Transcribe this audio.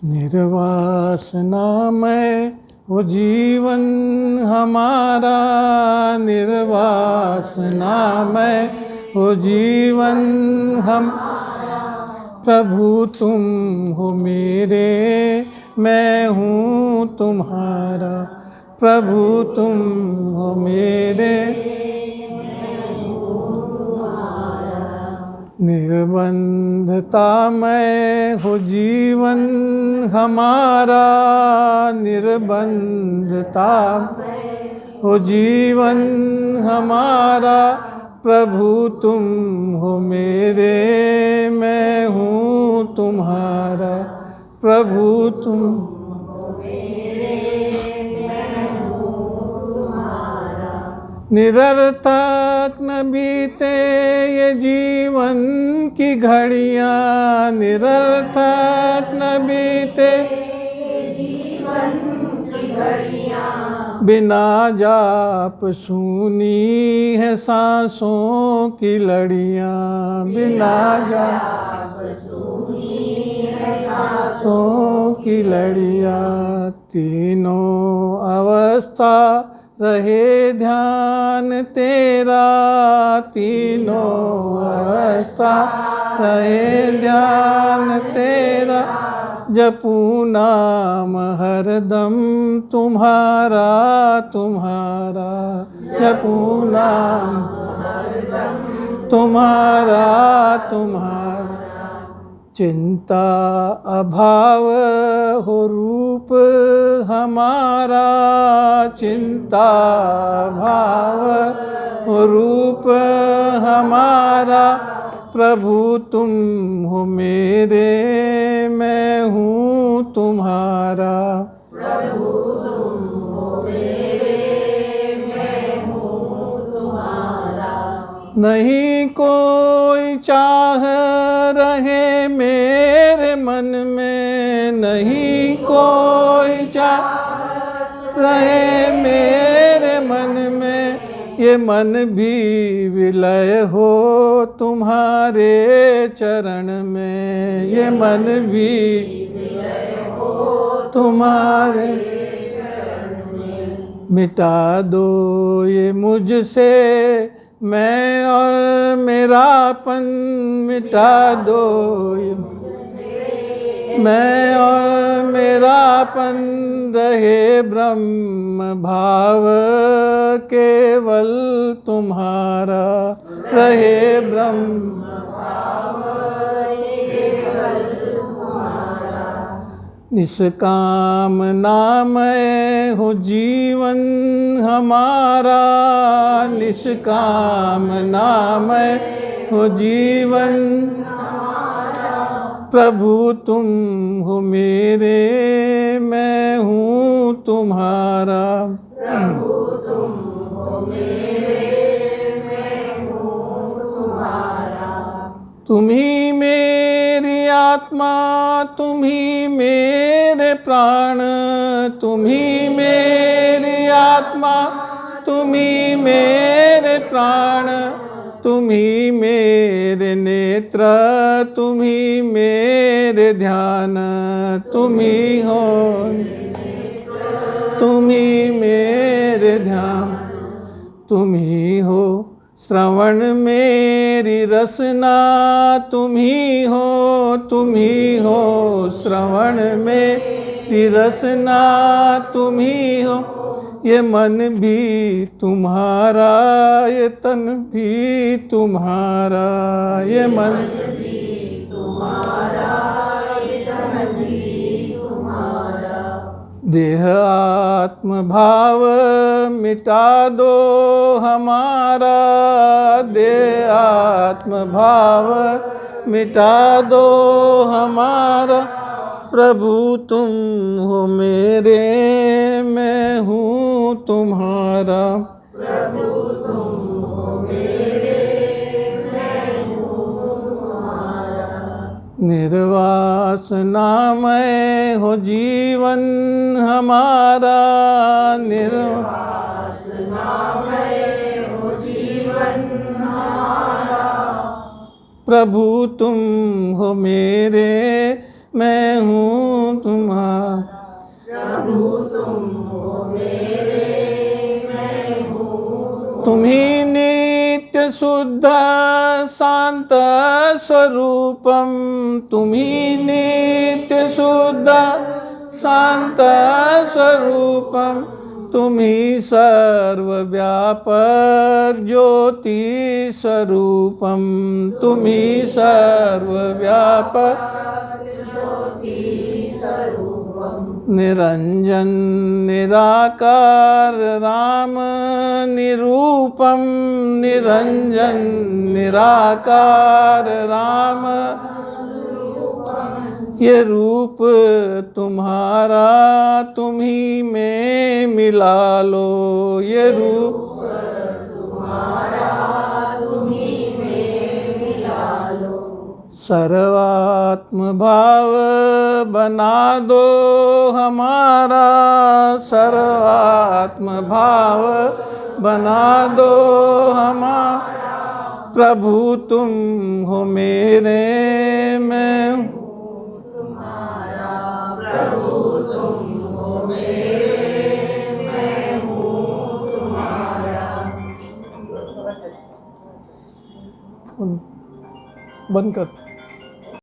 निर्वासनामय हो जीवन हमारा, निर्वासनामय हो जीवन हम। प्रभु तुम हो मेरे, मैं हूँ तुम्हारा। प्रभु तुम हो मेरे, निर्बंधतामय हो जीवन हमारा, निर्बंधता हो जीवन हमारा। प्रभु तुम हो मेरे, मैं हूँ तुम्हारा। प्रभु तुम निरर्थक न बीते ये जीवन की घड़ियाँ, निरर्थक न बीते बिना जाप सुनी है सांसों की लड़ियाँ, बिना जाप सांसों की लड़ियाँ। तीनों अवस्था रहे ध्यान तेरा, तीनों अवस्था रहे ध्यान तेरा। जपू नाम हरदम तुम्हारा, तुम्हारा। जपू नाम तुम्हारा, तुम्हारा। चिंता अभाव हो रूप हमारा, चिंता अभाव हो रूप हमारा। प्रभु तुम हो मेरे, मैं हूँ तुम्हारा। प्रभु तुम हो मेरे, मैं हूँ तुम्हारा। नहीं कोई चाह रहे मेरे मन में, नहीं कोई चाह रहे मेरे मन में। ये मन भी विलय हो तुम्हारे चरण में, ये मन भी विलय हो तुम्हारे चरण में। मिटा दो ये मुझसे मैं और मेरापन, मिटा दो ये मैं और मेरापन। रहे ब्रह्म भाव केवल तुम्हारा, रहे ब्रह्म भाव केवल तुम्हारा। निष्काम नामय हो जीवन हमारा, निष्काम नामय हो जीवन। प्रभु तुम हो मेरे, मैं हूँ तुम्हारा। प्रभु तुम हो मेरे, मैं हूँ तुम्हारा। तुम ही मेरी आत्मा, तुम ही मेरे प्राण, तुम ही मेरी आत्मा, तुम ही मेरे प्राण। तुम ही मेरे नेत्र, तुम ही मेरे ध्यान, तुम ही हो, तुम ही मेरे ध्यान। तुम ही हो श्रवण मेरी रसना, तुम ही हो, तुम ही हो श्रवण मेरी रसना, तुम ही हो। ये मन भी तुम्हारा, ये तन भी तुम्हारा, ये मन भी तुम्हारा, ये तन भी तुम्हारा। देह आत्म भाव मिटा दो हमारा, देह आत्म भाव मिटा दो हमारा। प्रभु तुम हो मेरे, मैं हूँ तुम्हारा। प्रभु तुम हो मेरे, मैं हूँ तुम्हारा। निर्वासनामय हो जीवन हमारा, निर्वासनामय हो जीवन हमारा। प्रभु तुम हो मेरे, मैं हूँ तुम शुद्ध शांत स्वरूपम तुम्ही नित्य शुद्ध शांत स्वरूपम तुम्ही सर्वव्यापक ज्योति स्वरूपम तुम्ही सर्वव्यापक निरंजन निराकार राम निरूपम निरंजन निराकार राम ये रूप तुम्हारा तुम्ही में मिला लो ये रूप सर्वात्म भाव बना दो हमारा सर्वात्म भाव बना दो हमारा प्रभु तुम हो मेरे मैं तुम्हारा प्रभु तुम हो मेरे मैं हूँ तुम्हारा। बंद कर।